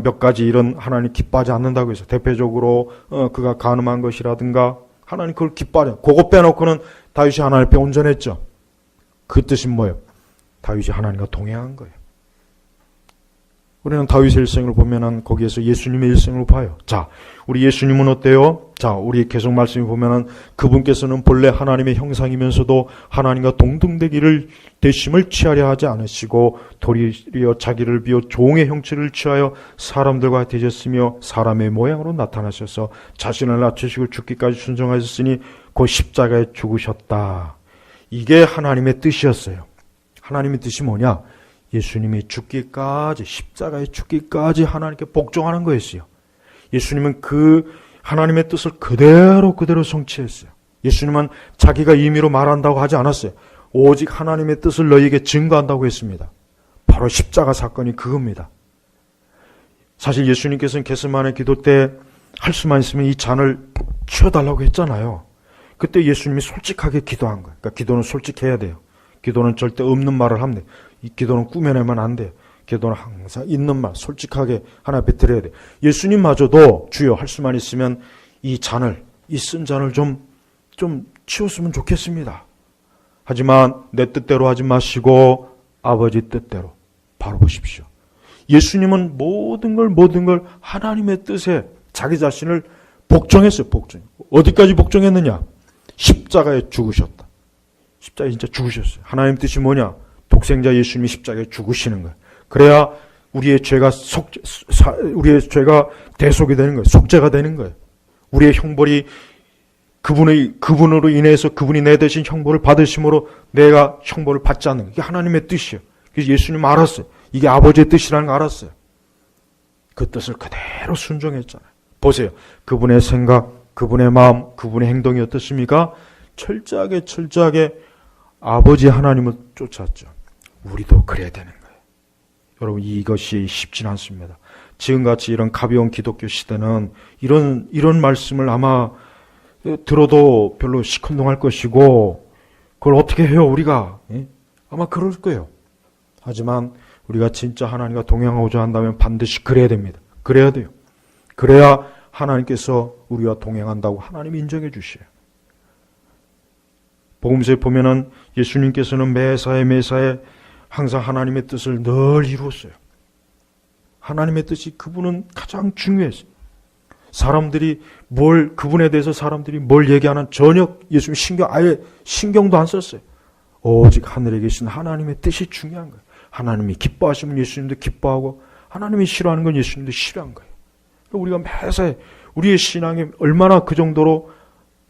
몇 가지 이런 하나님 기뻐하지 않는다고 해서 대표적으로 그가 간음한 것이라든가 하나님 그걸 기뻐하지 그거 빼놓고는 다윗이 하나님 앞에 온전했죠. 그 뜻이 뭐예요? 다윗이 하나님과 동행한 거예요. 우리는 다윗의 일생을 보면은 거기에서 예수님의 일생을 봐요. 자, 우리 예수님은 어때요? 자, 우리 계속 말씀을 보면은 그분께서는 본래 하나님의 형상이면서도 하나님과 동등되기를 대심을 취하려 하지 않으시고 도리어 자기를 비워 종의 형체를 취하여 사람들과 되셨으며 사람의 모양으로 나타나셔서 자신을 낮추시고 죽기까지 순종하셨으니 그 십자가에 죽으셨다. 이게 하나님의 뜻이었어요. 하나님의 뜻이 뭐냐? 예수님이 죽기까지, 십자가에 죽기까지 하나님께 복종하는 거였어요. 예수님은 그 하나님의 뜻을 그대로 성취했어요. 예수님은 자기가 임의로 말한다고 하지 않았어요. 오직 하나님의 뜻을 너희에게 증거한다고 했습니다. 바로 십자가 사건이 그겁니다. 사실 예수님께서는 겟세마네 기도 때 할 수만 있으면 이 잔을 치워달라고 했잖아요. 그때 예수님이 솔직하게 기도한 거예요. 그러니까 기도는 솔직해야 돼요. 기도는 절대 없는 말을 하면 돼요. 이 기도는 꾸며내면 안 돼요. 기도는 항상 있는 말, 솔직하게 하나 앞에 드려야 돼요. 예수님마저도 주여 할 수만 있으면 이 잔을, 이 쓴 잔을 좀 치웠으면 좋겠습니다. 하지만 내 뜻대로 하지 마시고 아버지 뜻대로 바로 보십시오. 예수님은 모든 걸 하나님의 뜻에 자기 자신을 복종했어요. 어디까지 복종했느냐? 십자가에 죽으셨다. 십자가에 진짜 죽으셨어요. 하나님 뜻이 뭐냐? 독생자 예수님이 십자가에 죽으시는 거예요. 그래야 우리의 죄가 대속이 되는 거예요. 속죄가 되는 거예요. 우리의 형벌이 그분으로 인해서 그분이 내 대신 형벌을 받으심으로 내가 형벌을 받지 않는 거예요. 이게 하나님의 뜻이에요. 그래서 예수님 알았어요. 이게 아버지의 뜻이라는 거 알았어요. 그 뜻을 그대로 순종했잖아요. 보세요. 그분의 생각, 그분의 마음, 그분의 행동이 어떻습니까? 철저하게 아버지 하나님을 쫓았죠. 우리도 그래야 되는 거예요. 여러분, 이것이 쉽지는 않습니다. 지금같이 이런 가벼운 기독교 시대는 이런 말씀을 아마 들어도 별로 시큰둥할 것이고 그걸 어떻게 해요 우리가? 아마 그럴 거예요. 하지만 우리가 진짜 하나님과 동행하고자 한다면 반드시 그래야 됩니다. 그래야 돼요. 그래야 하나님께서 우리와 동행한다고 하나님이 인정해 주셔요. 복음서에 보면은 예수님께서는 매사에 항상 하나님의 뜻을 늘 이루었어요. 하나님의 뜻이 그분은 가장 중요했어요. 그분에 대해서 사람들이 뭘 얘기하는 전혀 예수님 아예 신경도 안 썼어요. 오직 하늘에 계신 하나님의 뜻이 중요한 거예요. 하나님이 기뻐하시면 예수님도 기뻐하고 하나님이 싫어하는 건 예수님도 싫어한 거예요. 우리가 매사에 우리의 신앙이 얼마나 그 정도로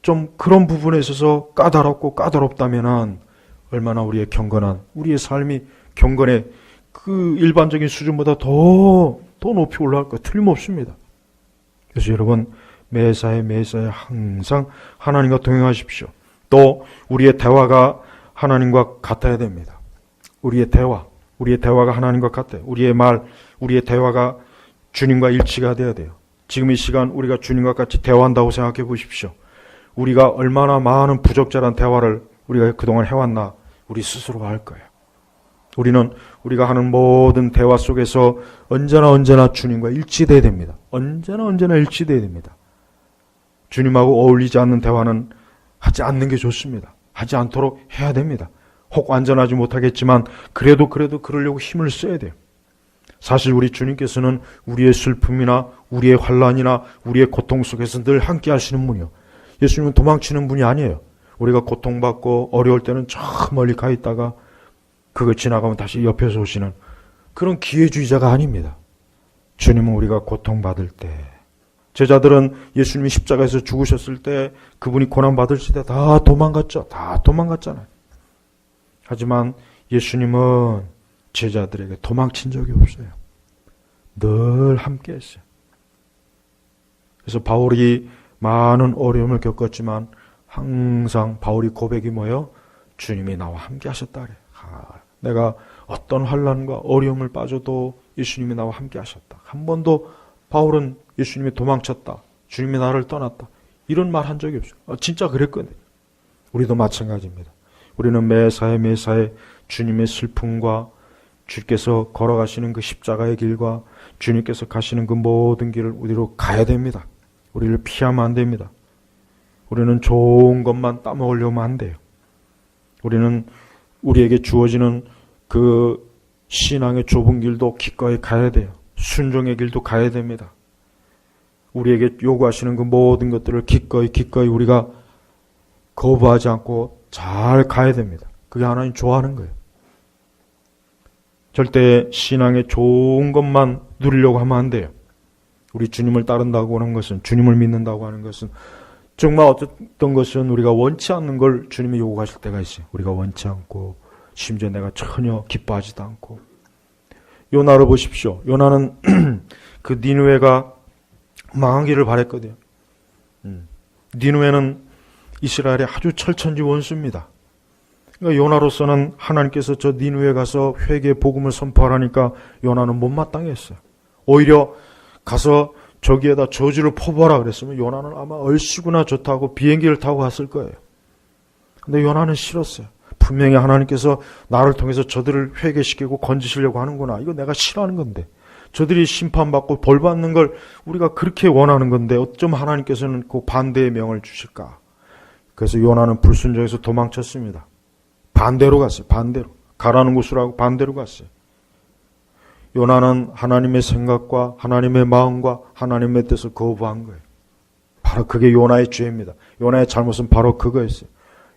좀 그런 부분에 있어서 까다롭다면은 얼마나 우리의 삶이 경건의 그 일반적인 수준보다 더 높이 올라갈 거 틀림없습니다. 그래서 여러분 매사에 항상 하나님과 동행하십시오. 또 우리의 대화가 하나님과 같아야 됩니다. 우리의 대화가 하나님과 같아요. 우리의 말, 우리의 대화가 주님과 일치가 돼야 돼요. 지금 이 시간 우리가 주님과 같이 대화한다고 생각해 보십시오. 우리가 얼마나 많은 부적절한 대화를 우리가 그동안 해왔나 우리 스스로가 알 거예요. 우리가 하는 모든 대화 속에서 언제나 주님과 일치돼야 됩니다. 언제나 일치돼야 됩니다. 주님하고 어울리지 않는 대화는 하지 않는 게 좋습니다. 하지 않도록 해야 됩니다. 혹 완전하지 못하겠지만 그래도 그러려고 힘을 써야 돼요. 사실 우리 주님께서는 우리의 슬픔이나 우리의 환난이나 우리의 고통 속에서 늘 함께 하시는 분이요. 예수님은 도망치는 분이 아니에요. 우리가 고통받고 어려울 때는 저 멀리 가 있다가 그거 지나가면 다시 옆에서 오시는 그런 기회주의자가 아닙니다. 주님은 우리가 고통받을 때, 제자들은 예수님이 십자가에서 죽으셨을 때 그분이 고난받으실 때 다 도망갔죠. 다 도망갔잖아요. 하지만 예수님은 제자들에게 도망친 적이 없어요. 늘 함께 했어요. 그래서 바울이 많은 어려움을 겪었지만 항상 바울이 고백이 뭐예요? 주님이 나와 함께 하셨다 그래요. 내가 어떤 환난과 어려움을 빠져도 예수님이 나와 함께 하셨다. 한 번도 바울은 예수님이 도망쳤다, 주님이 나를 떠났다, 이런 말 한 적이 없어요. 진짜 그랬거든요. 우리도 마찬가지입니다. 우리는 매사에 주님의 슬픔과 주께서 걸어가시는 그 십자가의 길과 주님께서 가시는 그 모든 길을 우리로 가야 됩니다. 우리를 피하면 안 됩니다. 우리는 좋은 것만 따먹으려면 안 돼요. 우리는 우리에게 주어지는 그 신앙의 좁은 길도 기꺼이 가야 돼요. 순종의 길도 가야 됩니다. 우리에게 요구하시는 그 모든 것들을 기꺼이 우리가 거부하지 않고 잘 가야 됩니다. 그게 하나님 좋아하는 거예요. 절대 신앙의 좋은 것만 누리려고 하면 안 돼요. 우리 주님을 따른다고 하는 것은, 주님을 믿는다고 하는 것은 정말 어떤 것은 우리가 원치 않는 걸 주님이 요구하실 때가 있어요. 우리가 원치 않고 심지어 내가 전혀 기뻐하지도 않고. 요나를 보십시오. 요나는 그 니느웨가 망하기를 바랬거든요. 니느웨는 이스라엘의 아주 철천지 원수입니다. 그러니까 요나로서는 하나님께서 저 니느웨 가서 회개의 복음을 선포하라니까 요나는 못마땅했어요. 오히려 가서 저기에다 저주를 퍼부어라 그랬으면 요나는 아마 얼씨구나 좋다고 비행기를 타고 갔을 거예요. 근데 요나는 싫었어요. 분명히 하나님께서 나를 통해서 저들을 회개시키고 건지시려고 하는구나. 이거 내가 싫어하는 건데. 저들이 심판받고 벌받는 걸 우리가 그렇게 원하는 건데 어쩜 하나님께서는 그 반대의 명을 주실까. 그래서 요나는 불순종해서 도망쳤습니다. 반대로 갔어요. 반대로. 가라는 곳으로 하고 반대로 갔어요. 요나는 하나님의 생각과 하나님의 마음과 하나님의 뜻을 거부한 거예요. 바로 그게 요나의 죄입니다. 요나의 잘못은 바로 그거였어요.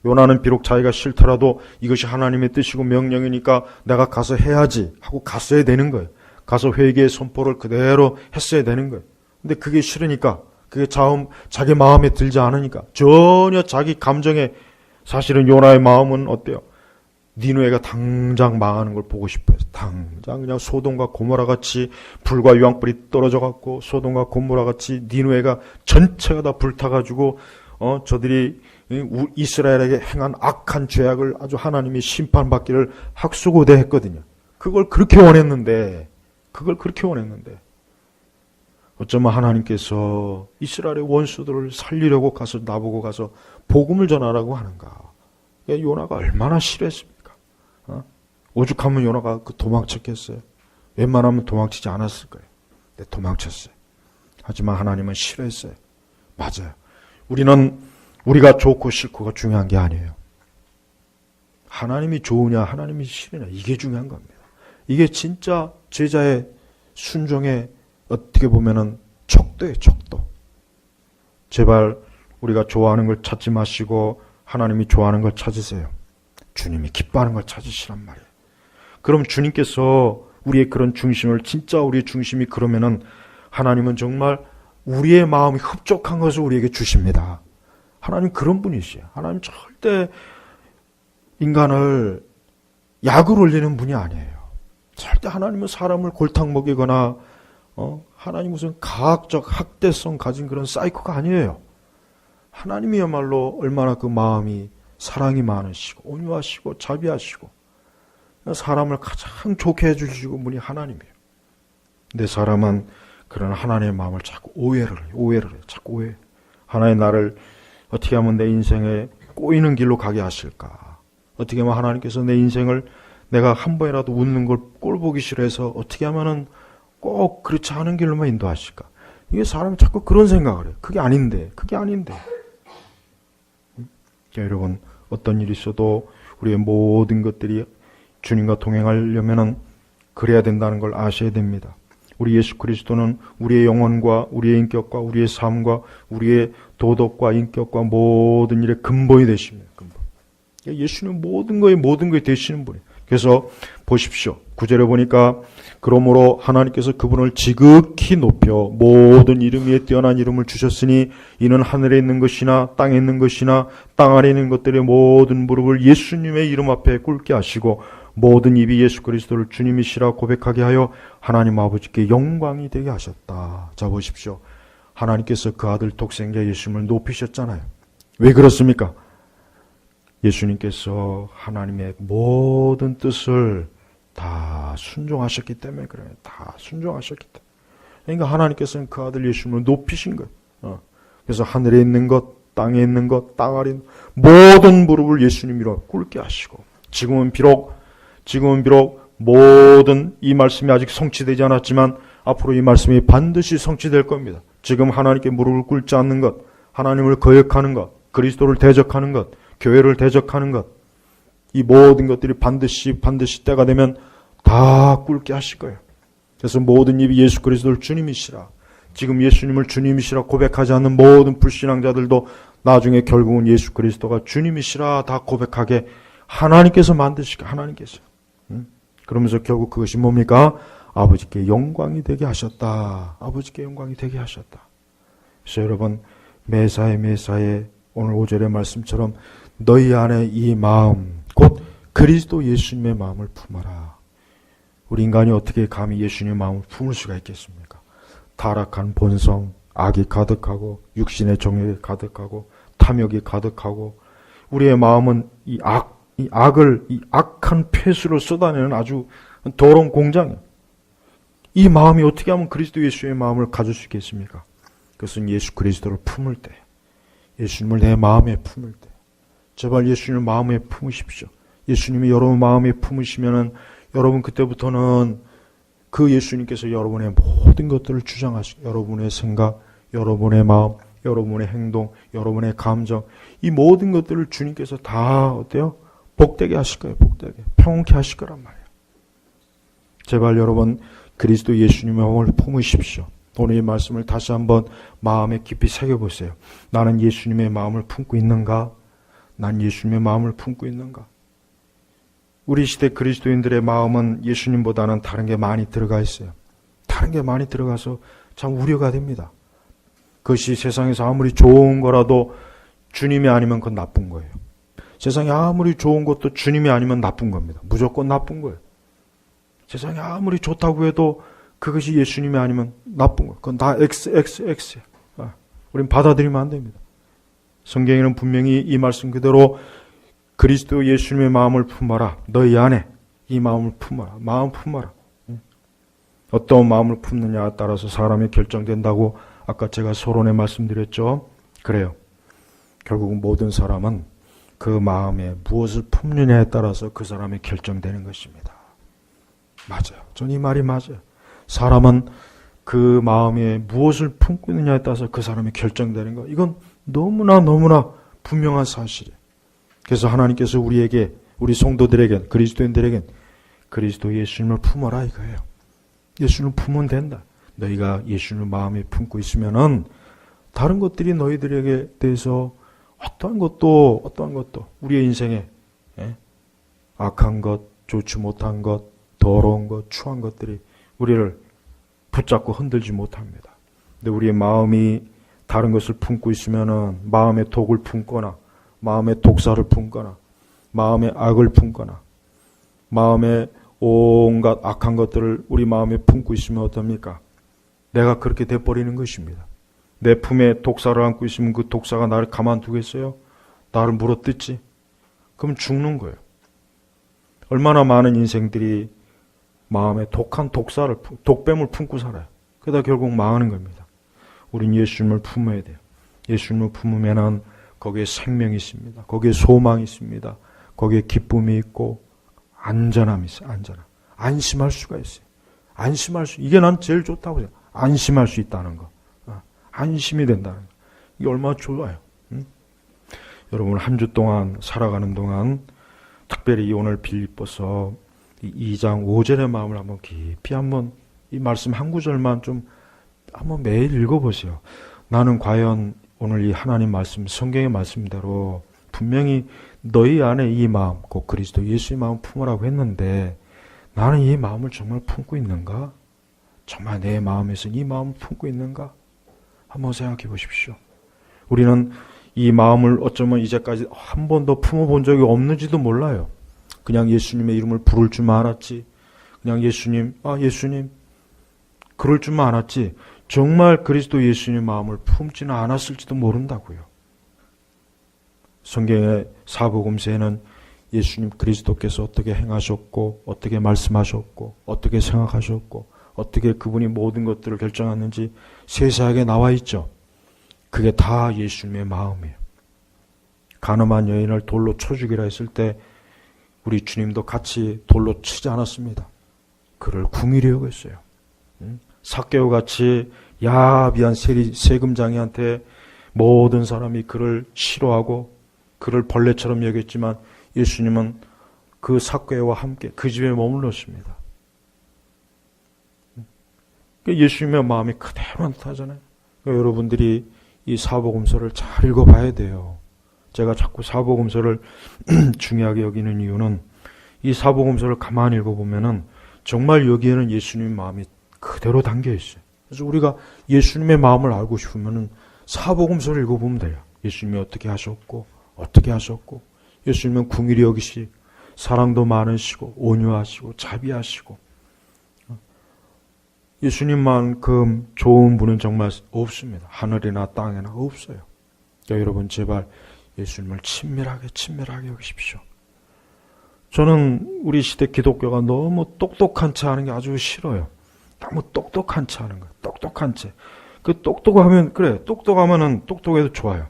요나는 비록 자기가 싫더라도 이것이 하나님의 뜻이고 명령이니까 내가 가서 해야지 하고 갔어야 되는 거예요. 가서 회개의 선포를 그대로 했어야 되는 거예요. 근데 그게 싫으니까, 그게 자기 마음에 들지 않으니까, 전혀 자기 감정에, 사실은 요나의 마음은 어때요? 니느웨가 당장 망하는 걸 보고 싶어요. 당장 그냥 소돔과 고모라 같이 불과 유황불이 떨어져 갖고 소돔과 고모라 같이 니느웨가 전체가 다 불타가지고 저들이 이스라엘에게 행한 악한 죄악을 아주 하나님이 심판받기를 학수고대했거든요. 그걸 그렇게 원했는데 어쩌면 하나님께서 이스라엘의 원수들을 살리려고 가서 나보고 가서 복음을 전하라고 하는가. 요나가 얼마나 싫어했습니까? 오죽하면 요나가 도망쳤겠어요. 웬만하면 도망치지 않았을 거예요. 근데 도망쳤어요. 하지만 하나님은 싫어했어요. 맞아요. 우리가 좋고 싫고가 중요한 게 아니에요. 하나님이 좋으냐 하나님이 싫으냐 이게 중요한 겁니다. 이게 진짜 제자의 순종의 어떻게 보면은 척도예요. 척도. 제발 우리가 좋아하는 걸 찾지 마시고 하나님이 좋아하는 걸 찾으세요. 주님이 기뻐하는 걸 찾으시란 말이에요. 그럼 주님께서 우리의 그런 중심을, 진짜 우리의 중심이 그러면은 하나님은 정말 우리의 마음이 흡족한 것을 우리에게 주십니다. 하나님 그런 분이시에요. 하나님 절대 인간을 약을 올리는 분이 아니에요. 절대 하나님은 사람을 골탕 먹이거나 하나님 무슨 과학적 학대성 가진 그런 사이코가 아니에요. 하나님이야말로 얼마나 그 마음이 사랑이 많으시고 온유하시고 자비하시고 사람을 가장 좋게 해주시고 분이 하나님이에요. 근데 사람은 그런 하나님의 마음을 자꾸 오해를 해요. 자꾸 오해. 하나님 나를 어떻게 하면 내 인생에 꼬이는 길로 가게 하실까? 어떻게 하면 하나님께서 내 인생을 내가 한 번이라도 웃는 걸 꼴 보기 싫어해서 어떻게 하면은 꼭 그렇지 않은 길로만 인도하실까? 이게 사람이 자꾸 그런 생각을 해요. 그게 아닌데. 여러분, 어떤 일이 있어도 우리의 모든 것들이 주님과 동행하려면은 그래야 된다는 걸 아셔야 됩니다. 우리 예수 그리스도는 우리의 영혼과 우리의 인격과 우리의 삶과 우리의 도덕과 인격과 모든 일의 근본이 되십니다. 근본. 예수는 모든 거에 되시는 분이에요. 그래서 보십시오. 9절에 보니까 그러므로 하나님께서 그분을 지극히 높여 모든 이름 위에 뛰어난 이름을 주셨으니 이는 하늘에 있는 것이나 땅에 있는 것이나 땅 아래에 있는 것들의 모든 무릎을 예수님의 이름 앞에 꿇게 하시고 모든 입이 예수 그리스도를 주님이시라 고백하게 하여 하나님 아버지께 영광이 되게 하셨다. 자 보십시오. 하나님께서 그 아들 독생자 예수님을 높이셨잖아요. 왜 그렇습니까? 예수님께서 하나님의 모든 뜻을 다 순종하셨기 때문에 그래요. 다 순종하셨기 때문에. 그러니까 하나님께서는 그 아들 예수님을 높이신 거예요. 그래서 하늘에 있는 것, 땅에 있는 것, 땅 아래 있는 모든 무릎을 예수님이로 꿇게 하시고 지금은 비록 모든 이 말씀이 아직 성취되지 않았지만 앞으로 이 말씀이 반드시 성취될 겁니다. 지금 하나님께 무릎을 꿇지 않는 것, 하나님을 거역하는 것, 그리스도를 대적하는 것, 교회를 대적하는 것, 이 모든 것들이 반드시 때가 되면 다 꿇게 하실 거예요. 그래서 모든 입이 예수 그리스도를 주님이시라, 지금 예수님을 주님이시라 고백하지 않는 모든 불신앙자들도 나중에 결국은 예수 그리스도가 주님이시라 다 고백하게 하나님께서 만드시고 하나님께서. 그러면서 결국 그것이 뭡니까? 아버지께 영광이 되게 하셨다. 아버지께 영광이 되게 하셨다. 그래서 여러분 매사에 오늘 5절의 말씀처럼 너희 안에 이 마음 곧 그리스도 예수님의 마음을 품어라. 우리 인간이 어떻게 감히 예수님의 마음을 품을 수가 있겠습니까? 타락한 본성, 악이 가득하고 육신의 정욕이 가득하고 탐욕이 가득하고 우리의 마음은 이 악한 폐수를 쏟아내는 아주 더러운 공장이에요. 이 마음이 어떻게 하면 그리스도 예수의 마음을 가질 수 있겠습니까? 그것은 예수 그리스도를 품을 때, 예수님을 내 마음에 품을 때, 제발 예수님을 마음에 품으십시오. 예수님이 여러분 마음에 품으시면은 여러분 그때부터는 그 예수님께서 여러분의 모든 것들을 주장하시고 여러분의 생각, 여러분의 마음, 여러분의 행동, 여러분의 감정 이 모든 것들을 주님께서 다 어때요? 복되게 하실 거예요. 복되게. 평온케 하실 거란 말이에요. 제발 여러분 그리스도 예수님의 마음을 품으십시오. 오늘 이 말씀을 다시 한번 마음에 깊이 새겨보세요. 나는 예수님의 마음을 품고 있는가? 난 예수님의 마음을 품고 있는가? 우리 시대 그리스도인들의 마음은 예수님보다는 다른 게 많이 들어가 있어요. 다른 게 많이 들어가서 참 우려가 됩니다. 그것이 세상에서 아무리 좋은 거라도 주님이 아니면 그건 나쁜 거예요. 세상에 아무리 좋은 것도 주님이 아니면 나쁜 겁니다. 무조건 나쁜 거예요. 세상에 아무리 좋다고 해도 그것이 예수님이 아니면 나쁜 거예요. 그건 다 XXX야. 우린 받아들이면 안 됩니다. 성경에는 분명히 이 말씀 그대로 그리스도 예수님의 마음을 품어라. 너희 안에 이 마음을 품어라. 마음 품어라. 어떤 마음을 품느냐에 따라서 사람이 결정된다고 아까 제가 서론에 말씀드렸죠. 그래요. 결국은 모든 사람은 그 마음에 무엇을 품느냐에 따라서 그 사람이 결정되는 것입니다. 맞아요. 전 이 말이 맞아요. 사람은 그 마음에 무엇을 품고 있느냐에 따라서 그 사람이 결정되는 것. 이건 너무나 분명한 사실이에요. 그래서 하나님께서 우리에게, 우리 성도들에겐, 그리스도인들에겐 그리스도 예수님을 품어라 이거예요. 예수님을 품으면 된다. 너희가 예수님을 마음에 품고 있으면은 다른 것들이 너희들에게 대해서 어떠한 것도 우리의 인생에 악한 것, 좋지 못한 것, 더러운 것, 추한 것들이 우리를 붙잡고 흔들지 못합니다. 근데 우리의 마음이 다른 것을 품고 있으면은 마음의 독을 품거나 마음의 독사를 품거나 마음의 악을 품거나 마음의 온갖 악한 것들을 우리 마음에 품고 있으면 어떻습니까? 내가 그렇게 돼버리는 것입니다. 내 품에 독사를 안고 있으면 그 독사가 나를 가만두겠어요? 나를 물어뜯지? 그럼 죽는 거예요. 얼마나 많은 인생들이 마음에 독한 독뱀을 품고 살아요. 그러다 결국 망하는 겁니다. 우린 예수님을 품어야 돼요. 예수님을 품으면은 거기에 생명이 있습니다. 거기에 소망이 있습니다. 거기에 기쁨이 있고 안전함이 있어요. 안심할 수가 있어요. 이게 난 제일 좋다고 해요. 안심할 수 있다는 거. 안심이 된다는 거. 이게 얼마나 좋아요. 여러분 한 주 동안 살아가는 동안 특별히 오늘 빌립보서 2장 5절의 마음을 한번 깊이 한번 이 말씀 한 구절만 좀 한번 매일 읽어보세요. 나는 과연 오늘 이 하나님 말씀, 성경의 말씀대로 분명히 너희 안에 이 마음, 곧 그리스도 예수의 마음 품으라고 했는데 나는 이 마음을 정말 품고 있는가? 정말 내 마음에서 이 마음을 품고 있는가? 한번 생각해 보십시오. 우리는 이 마음을 어쩌면 이제까지 한 번도 품어본 적이 없는지도 몰라요. 그냥 예수님의 이름을 부를 줄만 알았지. 그냥 예수님, 예수님 그럴 줄만 알았지. 정말 그리스도 예수님의 마음을 품지는 않았을지도 모른다고요. 성경의 사복음서에는 예수님 그리스도께서 어떻게 행하셨고 어떻게 말씀하셨고 어떻게 생각하셨고 어떻게 그분이 모든 것들을 결정하는지 세세하게 나와 있죠. 그게 다 예수님의 마음이에요. 가늠한 여인을 돌로 쳐 죽이라 했을 때 우리 주님도 같이 돌로 치지 않았습니다. 그를 궁일히 여겼어요. 삭개오 같이 야비한 세금장이한테 모든 사람이 그를 싫어하고 그를 벌레처럼 여겼지만 예수님은 그 삭개오와 함께 그 집에 머물렀습니다. 예수님의 마음이 그대로 나타나잖아요. 여러분들이 이 사복음서를 잘 읽어봐야 돼요. 제가 자꾸 사복음서를 중요하게 여기는 이유는 이 사복음서를 가만히 읽어보면은 정말 여기에는 예수님의 마음이 그대로 담겨 있어요. 그래서 우리가 예수님의 마음을 알고 싶으면은 사복음서를 읽어보면 돼요. 예수님이 어떻게 하셨고 어떻게 하셨고 예수님은 궁일이 여기시 사랑도 많으시고 온유하시고 자비하시고 예수님만큼 좋은 분은 정말 없습니다. 하늘이나 땅에나 없어요. 그러니까 여러분 제발 예수님을 친밀하게 여기십시오. 저는 우리 시대 기독교가 너무 똑똑한 체 하는 게 아주 싫어요. 너무 똑똑한 체 하는 거예요. 똑똑한 체. 그 똑똑하면 그래. 똑똑하면은 똑똑해도 좋아요.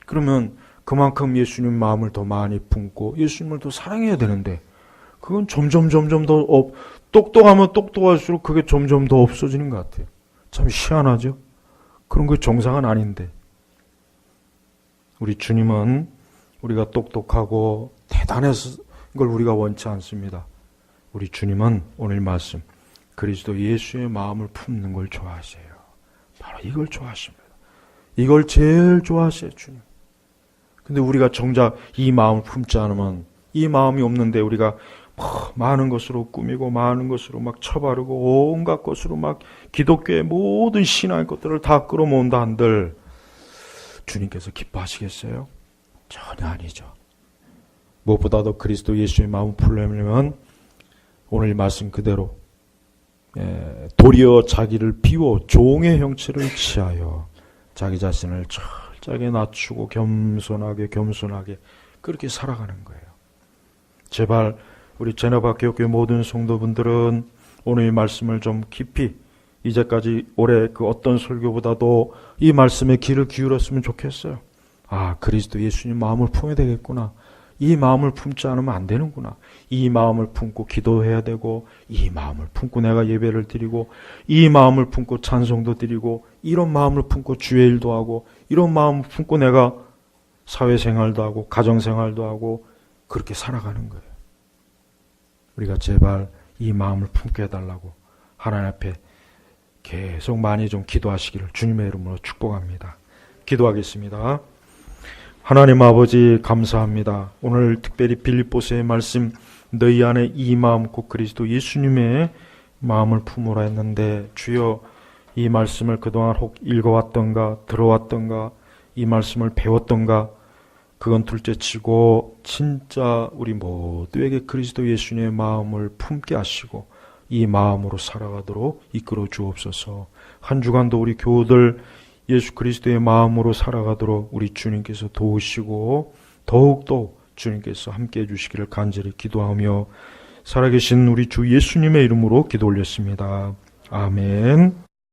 그러면 그만큼 예수님 마음을 더 많이 품고 예수님을 더 사랑해야 되는데 그건 점점 더 똑똑하면 똑똑할수록 그게 점점 더 없어지는 것 같아요. 참 희한하죠? 그런 게 정상은 아닌데. 우리 주님은 우리가 똑똑하고 대단해서 걸 우리가 원치 않습니다. 우리 주님은 오늘 말씀 그리스도 예수의 마음을 품는 걸 좋아하세요. 바로 이걸 좋아하십니다. 이걸 제일 좋아하세요, 주님. 근데 우리가 정작 이 마음을 품지 않으면 이 마음이 없는데 우리가 많은 것으로 꾸미고 많은 것으로 막 처바르고 온갖 것으로 막 기독교의 모든 신앙의 것들을 다 끌어모은다 한들 주님께서 기뻐하시겠어요? 전혀 아니죠. 무엇보다도 그리스도 예수의 마음을 풀려면 오늘 말씀 그대로 도리어 자기를 비워 종의 형체를 취하여 자기 자신을 철저하게 낮추고 겸손하게 그렇게 살아가는 거예요. 제발 우리 제네바 교회 모든 성도분들은 오늘 이 말씀을 좀 깊이 이제까지 올해 그 어떤 설교보다도 이 말씀에 귀를 기울였으면 좋겠어요. 그리스도 예수님 마음을 품어야 되겠구나. 이 마음을 품지 않으면 안 되는구나. 이 마음을 품고 기도해야 되고 이 마음을 품고 내가 예배를 드리고 이 마음을 품고 찬송도 드리고 이런 마음을 품고 주의 일도 하고 이런 마음을 품고 내가 사회생활도 하고 가정생활도 하고 그렇게 살아가는 거예요. 우리가 제발 이 마음을 품게 해달라고 하나님 앞에 계속 많이 좀 기도하시기를 주님의 이름으로 축복합니다. 기도하겠습니다. 하나님 아버지 감사합니다. 오늘 특별히 빌립보서의 말씀 너희 안에 이 마음 곧 그리스도 예수님의 마음을 품으라 했는데 주여 이 말씀을 그동안 혹 읽어왔던가 들어왔던가 이 말씀을 배웠던가 그건 둘째치고 진짜 우리 모두에게 그리스도 예수님의 마음을 품게 하시고 이 마음으로 살아가도록 이끌어 주옵소서. 한 주간도 우리 교우들 예수 그리스도의 마음으로 살아가도록 우리 주님께서 도우시고 더욱더 주님께서 함께해 주시기를 간절히 기도하며 살아계신 우리 주 예수님의 이름으로 기도 올렸습니다. 아멘.